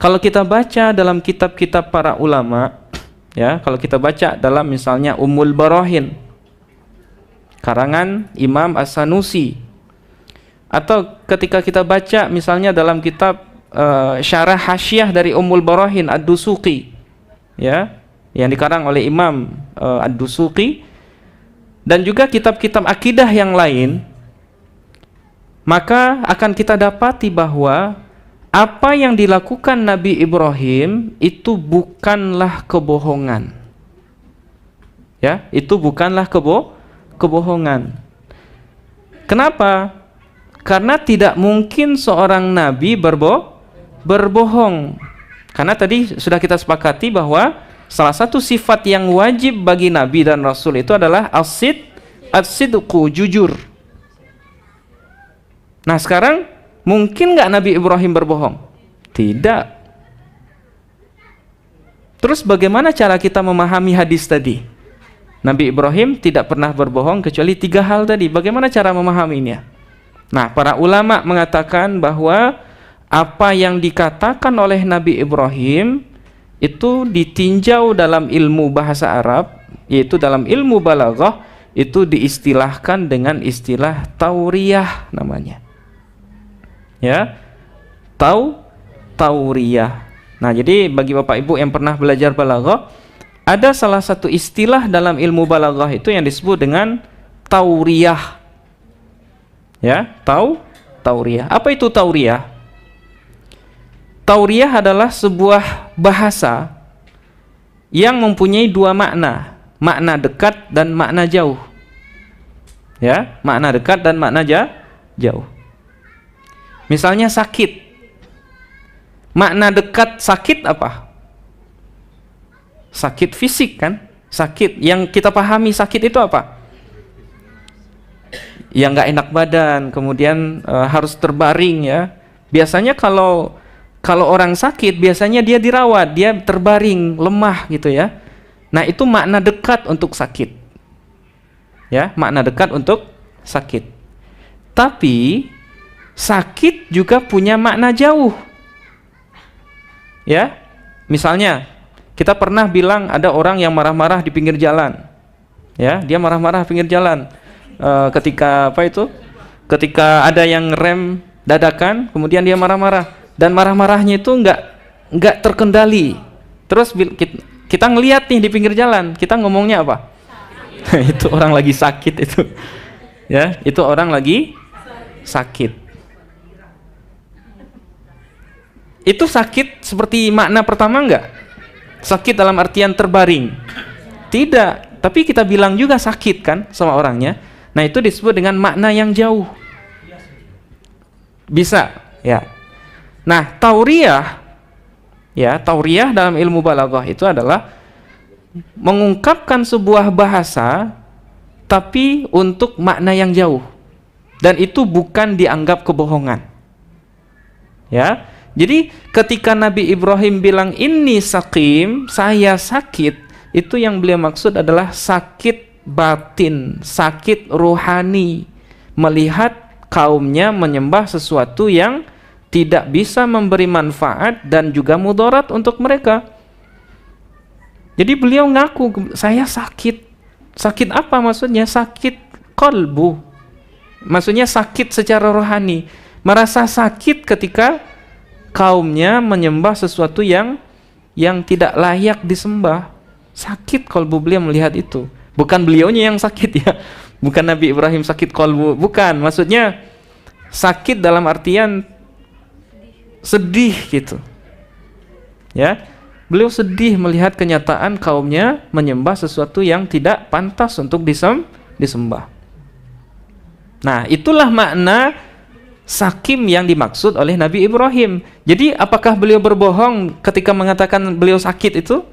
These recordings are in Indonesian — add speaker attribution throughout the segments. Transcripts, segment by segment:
Speaker 1: Kalau kita baca dalam kitab-kitab para ulama, ya, kalau kita baca dalam misalnya Ummul Barahin karangan Imam As-Sanusi, atau ketika kita baca misalnya dalam kitab Syarah Hasyiah dari Ummul Barahin Ad-Dusuqi, ya, yang dikarang oleh Imam Ad-Dusuqi, dan juga kitab-kitab akidah yang lain, maka akan kita dapati bahwa apa yang dilakukan Nabi Ibrahim itu bukanlah kebohongan. Ya, itu bukanlah kebohongan. Kenapa? Karena tidak mungkin seorang nabi berbohong. Karena tadi sudah kita sepakati bahwa salah satu sifat yang wajib bagi nabi dan rasul itu adalah as-sidqu, jujur. Nah, sekarang mungkin nggak Nabi Ibrahim berbohong? Tidak. Terus bagaimana cara kita memahami hadis tadi? Nabi Ibrahim tidak pernah berbohong kecuali 3 hal tadi. Bagaimana cara memahaminya? Nah, para ulama mengatakan bahwa apa yang dikatakan oleh Nabi Ibrahim itu ditinjau dalam ilmu bahasa Arab, yaitu dalam ilmu balaghah, itu diistilahkan dengan istilah tauriyah namanya. Ya, tauriyah. Nah, jadi bagi Bapak Ibu yang pernah belajar balaghah, ada salah satu istilah dalam ilmu balaghah itu yang disebut dengan tauriyah. Ya, tauriyah. Apa itu tauriyah? Tauriyah adalah sebuah bahasa yang mempunyai 2 makna, makna dekat dan makna jauh. Ya, makna dekat dan makna jauh. Misalnya sakit. Makna dekat sakit apa? Sakit fisik kan? Sakit yang kita pahami sakit itu apa? Yang nggak enak badan, kemudian harus terbaring, ya. Biasanya kalau orang sakit biasanya dia dirawat, dia terbaring, lemah gitu, ya. Nah, itu makna dekat untuk sakit. Ya, makna dekat untuk sakit. Tapi sakit juga punya makna jauh. Ya, misalnya kita pernah bilang ada orang yang marah-marah di pinggir jalan. Ya, dia marah-marah di pinggir jalan. Ketika apa itu? Ketika ada yang rem dadakan, kemudian dia marah-marah, dan marah-marahnya itu nggak terkendali. Terus kita ngelihat nih di pinggir jalan, kita ngomongnya apa? Itu orang lagi sakit itu. Ya, itu orang lagi sakit. Itu sakit seperti makna pertama enggak? Sakit dalam artian terbaring? Tidak, tapi kita bilang juga sakit kan sama orangnya. Nah, itu disebut dengan makna yang jauh. Bisa, ya. Nah, tauriyah, ya, tauriyah dalam ilmu balaghah itu adalah mengungkapkan sebuah bahasa tapi untuk makna yang jauh. Dan itu bukan dianggap kebohongan. Ya. Jadi ketika Nabi Ibrahim bilang inni saqim, saya sakit, itu yang beliau maksud adalah sakit batin, sakit rohani, melihat kaumnya menyembah sesuatu yang tidak bisa memberi manfaat dan juga mudarat untuk mereka. Jadi beliau ngaku, saya sakit. Sakit apa maksudnya? Sakit qalbu. Maksudnya sakit secara rohani, merasa sakit ketika kaumnya menyembah sesuatu yang tidak layak disembah. Sakit kalbu beliau melihat itu. Bukan beliaunya yang sakit, ya. Bukan Nabi Ibrahim sakit kalbu, bukan. Maksudnya sakit dalam artian sedih gitu. Ya. Beliau sedih melihat kenyataan kaumnya menyembah sesuatu yang tidak pantas untuk disembah. Nah, itulah makna sakim yang dimaksud oleh Nabi Ibrahim. Jadi apakah beliau berbohong ketika mengatakan beliau sakit itu?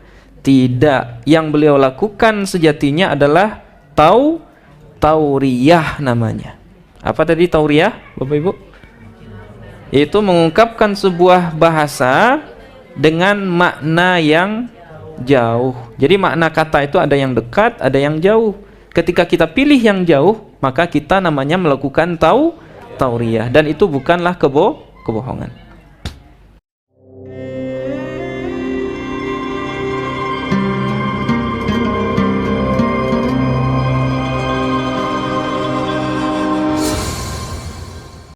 Speaker 1: Tidak. Yang beliau lakukan sejatinya adalah tauriyah namanya. Apa tadi tauriyah, Bapak Ibu? Itu mengungkapkan sebuah bahasa dengan makna yang jauh. Jadi makna kata itu ada yang dekat, ada yang jauh. Ketika kita pilih yang jauh, maka kita namanya melakukan tauriyah, dan itu bukanlah kebohongan.